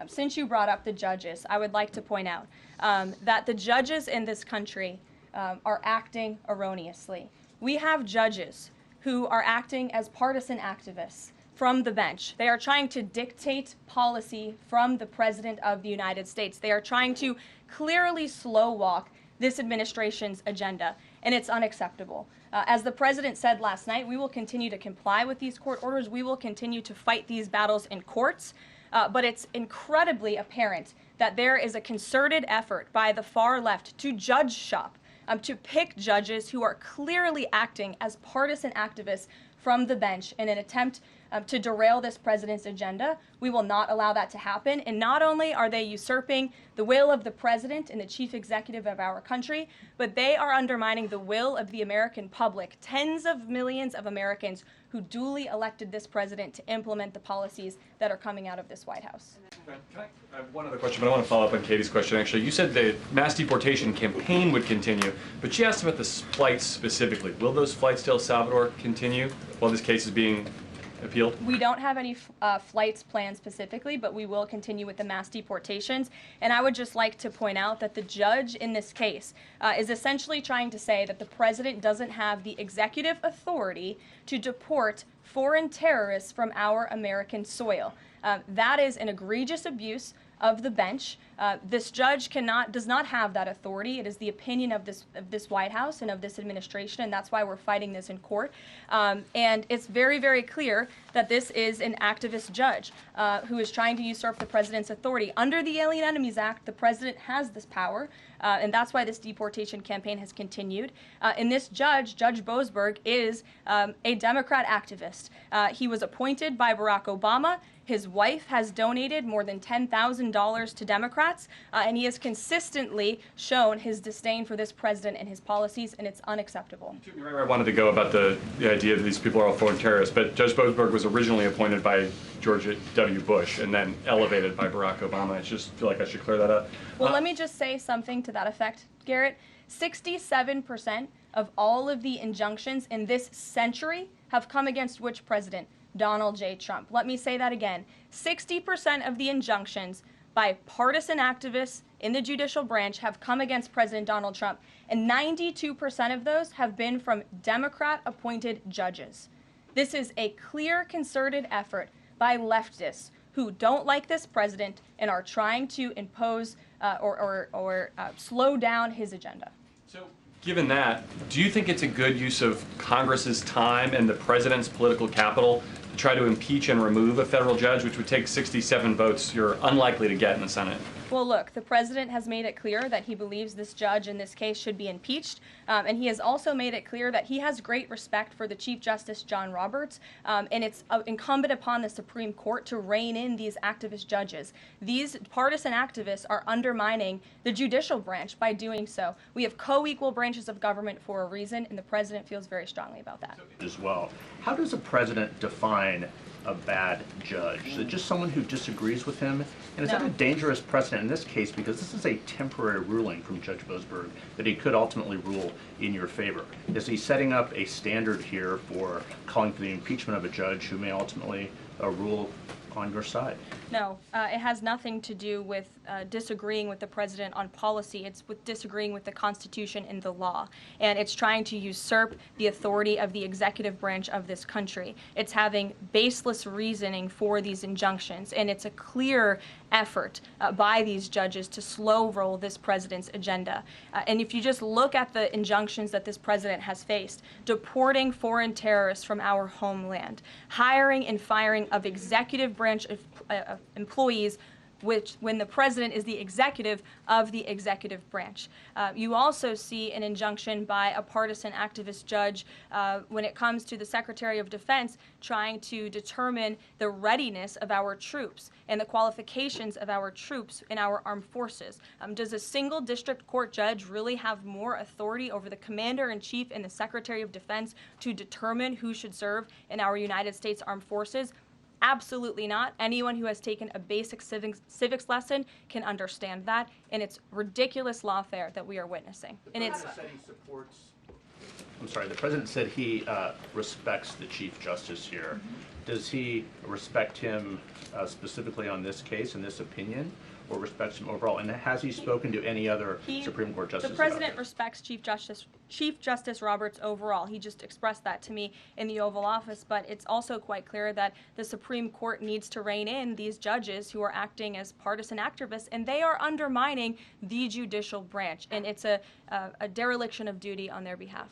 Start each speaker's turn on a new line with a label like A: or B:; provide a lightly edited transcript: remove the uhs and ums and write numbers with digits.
A: Since you brought up the judges, I would like to point out that the judges in this country are acting erroneously. We have judges who are acting as partisan activists from the bench. They are trying to dictate policy from the President of the United States. They are trying to clearly slow walk this administration's agenda, and it's unacceptable. As the President said last night, we will continue to comply with these court orders. We will continue to fight these battles in courts, but it's incredibly apparent that there is a concerted effort by the far left to judge shop, to pick judges who are clearly acting as partisan activists from the bench in an attempt to derail this president's agenda. We will not allow that to happen. And not only are they usurping the will of the president and the chief executive of our country, but they are undermining the will of the American public, tens of millions of Americans who duly elected this president to implement the policies that are coming out of this White House.
B: I have one other question, but I want to follow up on Katie's question, actually. You said the mass deportation campaign would continue, but she asked about the flights specifically. Will those flights to El Salvador continue while this case is being appealed?
A: We don't have any flights planned specifically, but we will continue with the mass deportations. And I would just like to point out that the judge in this case is essentially trying to say that the president doesn't have the executive authority to deport foreign terrorists from our American soil. That is an egregious abuse of the bench. This judge does not have that authority. It is the opinion of this White House and of this administration, and that's why we're fighting this in court. And it's very, very clear that this is an activist judge who is trying to usurp the president's authority. Under the Alien Enemies Act, the president has this power, and that's why this deportation campaign has continued. And this judge, Judge Boasberg, is a Democrat activist. He was appointed by Barack Obama. His wife has donated more than $10,000 to Democrats, and he has consistently shown his disdain for this president and his policies, and it's unacceptable.
B: You took me right where I wanted to go about the idea that these people are all foreign terrorists, but Judge Boasberg was originally appointed by George W. Bush and then elevated by Barack Obama. I just feel like I should clear that up.
A: Well, let me just say something to that effect, Garrett. 67% of all of the injunctions in this century have come against which president? Donald J. Trump. Let me say that again. 60% of the injunctions by partisan activists in the judicial branch have come against President Donald Trump, and 92% of those have been from Democrat-appointed judges. This is a clear, concerted effort by leftists who don't like this president and are trying to impose or slow down his agenda.
B: So, given that, do you think it's a good use of Congress's time and the president's political capital to try to impeach and remove a federal judge, which would take 67 votes you're unlikely to get in the Senate?
A: Well, look, the president has made it clear that he believes this judge in this case should be impeached, and he has also made it clear that he has great respect for the Chief Justice John Roberts, and it's incumbent upon the Supreme Court to rein in these activist judges. These partisan activists are undermining the judicial branch by doing so. We have co-equal branches of government for a reason, and the president feels very strongly about that.
C: As well, how does a president define a bad judge? Is it just someone who disagrees with him? And is that a dangerous precedent in this case, because this is a temporary ruling from Judge Boasberg that he could ultimately rule in your favor? Is he setting up a standard here for calling for the impeachment of a judge who may ultimately rule on your side?
A: No, it has nothing to do with disagreeing with the president on policy. It's with disagreeing with the Constitution and the law. And it's trying to usurp the authority of the executive branch of this country. It's having baseless reasoning for these injunctions. And it's a clear effort by these judges to slow roll this president's agenda. And if you just look at the injunctions that this president has faced, deporting foreign terrorists from our homeland, hiring and firing of executive branch employees, which when the president is the executive of the executive branch. You also see an injunction by a partisan activist judge when it comes to the Secretary of Defense trying to determine the readiness of our troops and the qualifications of our troops in our armed forces. Does a single district court judge really have more authority over the Commander-in-Chief and the Secretary of Defense to determine who should serve in our United States Armed Forces? Absolutely not. Anyone who has taken a basic civics lesson can understand that, and it's ridiculous lawfare that we are witnessing. And it's.
C: I'm sorry, the president said he respects the Chief Justice here. Does he respect him specifically on this case and this opinion, or respects him overall? And has he spoken to any other Supreme Court justices?
A: The president respects Chief Justice Roberts overall. He just expressed that to me in the Oval Office, but it's also quite clear that the Supreme Court needs to rein in these judges who are acting as partisan activists, and they are undermining the judicial branch, and it's a dereliction of duty on their behalf.